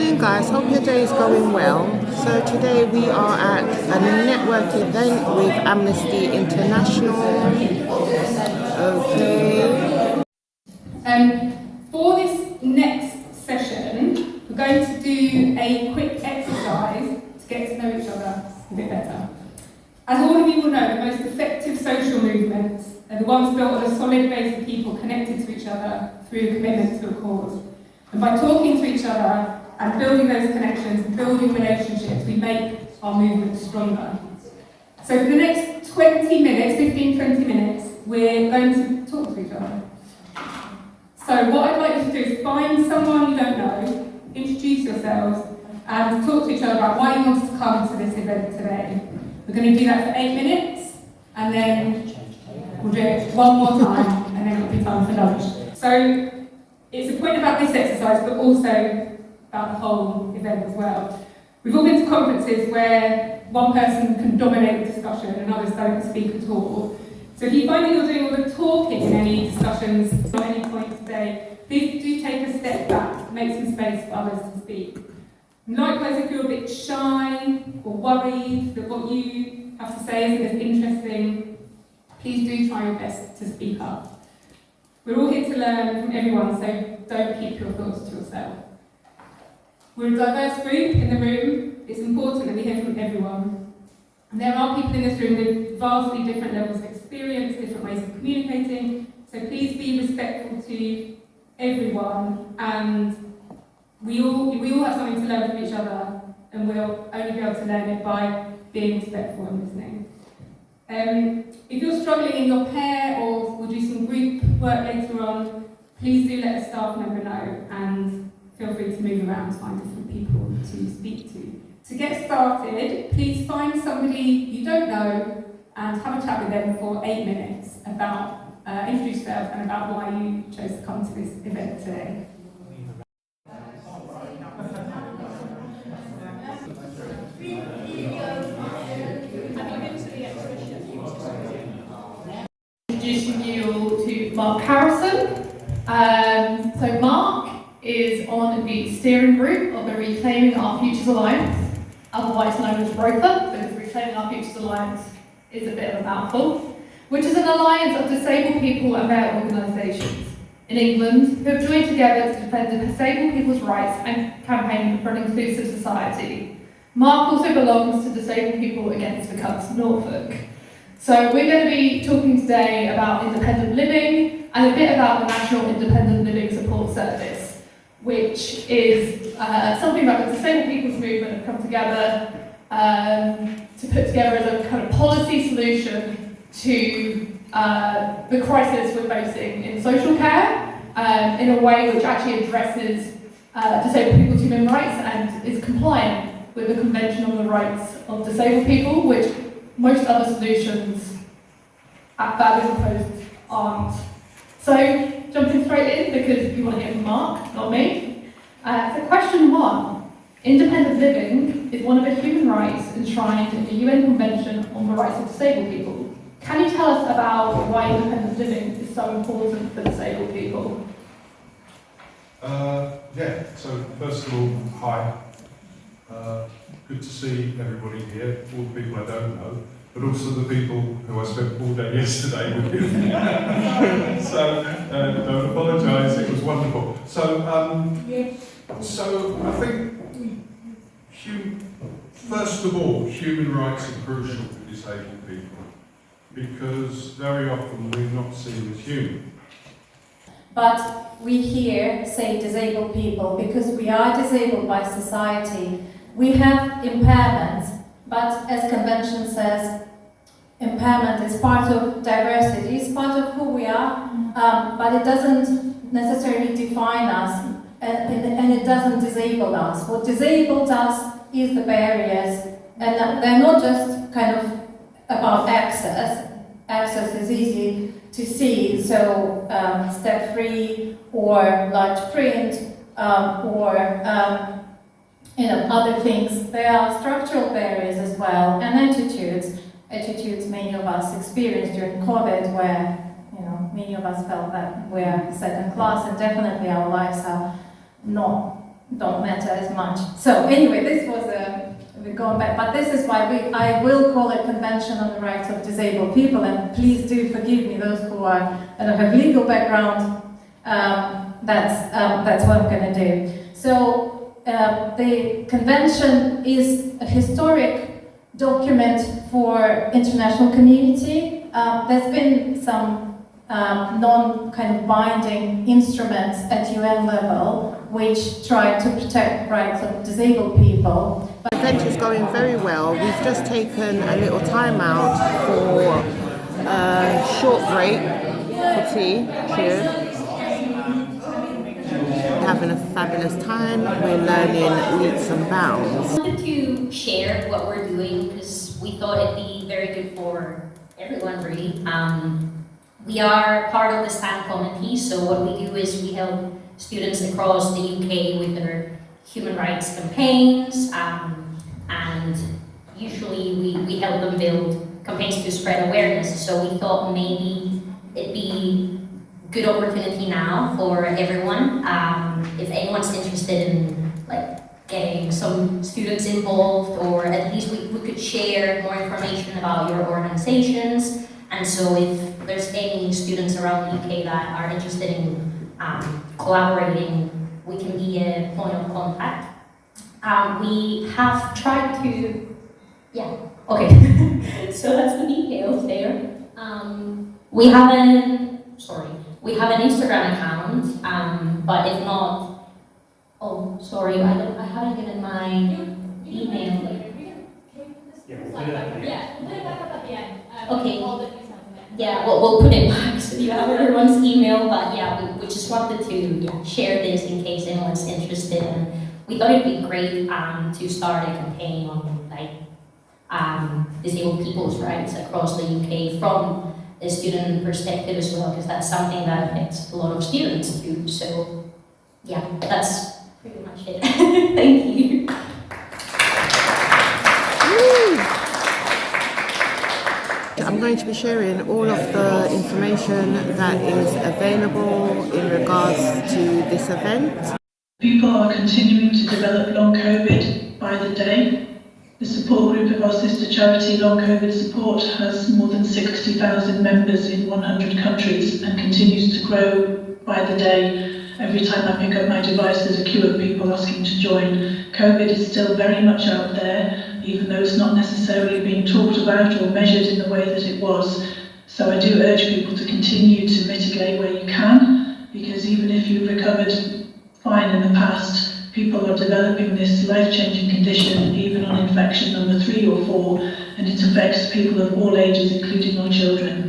morning guys, hope your day is going well. So today we are at a network event with Amnesty International. Okay. For this next session, we're going to do a quick exercise to get to know each other a bit better. As all of you will know, the most effective social movements are the ones built on a solid base of people connected to each other through a commitment to a cause. And by talking to each other and building those connections and building relationships, we make our movement stronger. So for the next 20 minutes, we're going to talk to each other. So what I'd like you to do is find someone you don't know, introduce yourselves, and talk to each other about why you wanted to come to this event today. We're going to do that for 8 minutes, and then we'll do it one more time, and then it'll be time for lunch. So it's a point about this exercise, but also about the whole event as well. We've all been to conferences where one person can dominate the discussion and others don't speak at all. So if you find that you're doing all the talking in any discussions at any point today, please do take a step back, make some space for others to speak. And likewise, if you're a bit shy or worried that what you have to say isn't as interesting, please do try your best to speak up. We're all here to learn from everyone, so don't keep your thoughts to yourself. We're a diverse group in the room. It's important that we hear from everyone. And there are people in this room with vastly different levels of experience, different ways of communicating, so please be respectful to everyone, and we all have something to learn from each other, and we'll only be able to learn it by being respectful and listening. If you're struggling in your pair or we'll do some group work later on, please do let a staff member know and feel free to move around to find different people to speak to. To get started, please find somebody you don't know and have a chat with them for 8 minutes about, introduce yourself and about why you chose to come to this event today. Introducing you all to Mark Harrison. So Mark is on the steering group of the Reclaiming Our Futures Alliance, otherwise known as ROFA, because Reclaiming Our Futures Alliance is a bit of a mouthful, which is an alliance of disabled people and their organisations in England who have joined together to defend disabled people's rights and campaign for an inclusive society. Mark also belongs to Disabled People Against the Cuts Norfolk. So we're going to be talking today about independent living and a bit about the National Independent Living Support Service, which is something that the disabled people's movement have come together to put together as a kind of policy solution to the crisis we're facing in social care in a way which actually addresses disabled people's human rights and is compliant with the Convention on the Rights of Disabled People, which most other solutions that is proposed aren't. So, jumping straight in, because you want to hear from Mark, not me. So question 1. Independent living is one of the human rights enshrined in the UN Convention on the Rights of Disabled People. Can you tell us about why independent living is so important for disabled people? Yeah, so first of all, hi. Good to see everybody here, all the people I don't know, but also the people who I spent all day yesterday with. So don't apologise, it was wonderful. So I think, first of all, human rights are crucial for disabled people because very often we're not seen as human. But we here say disabled people because we are disabled by society. We have impairments, but as convention says, impairment is part of diversity, it's part of who we are, but it doesn't necessarily define us, and it doesn't disable us. What disables us is the barriers, and they're not just kind of about access. Access is easy to see, so step 3 or large print or other things. There are structural barriers as well, and attitudes many of us experienced during COVID, where many of us felt that we're second class, and definitely our lives are not don't matter as much. So anyway, this was we're going back, but this is why I will call it Convention on the Rights of Disabled People, and please do forgive me, those who don't have legal background. That's what I'm going to do. So the convention is a historic document for international community. There's been some non-binding instruments at UN level which try to protect rights of disabled people. The event is going very well. We've just taken a little time out for a short break for tea. Cheers. Having a fabulous time. We're learning leaps and bounds. I wanted to share what we're doing because we thought it'd be very good for everyone, really. We are part of the stand committee, so what we do is we help students across the UK with their human rights campaigns, and usually we help them build campaigns to spread awareness. So we thought maybe it'd be a good opportunity now for everyone. If anyone's interested in getting some students involved, or at least we could share more information about your organizations. And so if there's any students around the UK that are interested in collaborating, we can be a point of contact. We have tried to, so that's the details there. We have an Instagram account, but if not, I haven't given my email. Okay. Yeah, we'll put it back so you have everyone's email, but yeah, we just wanted to share this in case anyone's interested, and we thought it'd be great to start a campaign on disabled people's rights across the UK from a student perspective as well, because that's something that affects a lot of students too. So yeah, that's pretty much it. Thank you. I'm going to be sharing all of the information that is available in regards to this event. People are continuing to develop long COVID by the day. The support group of our sister charity Long COVID Support has more than 60,000 members in 100 countries and continues to grow by the day. Every time I pick up my device, there's a queue of people asking to join. COVID is still very much out there, even though it's not necessarily being talked about or measured in the way that it was. So I do urge people to continue to mitigate where you can, because even if you've recovered fine in the past, people are developing this life-changing condition, even on infection number 3 or 4, and it affects people of all ages, including our children.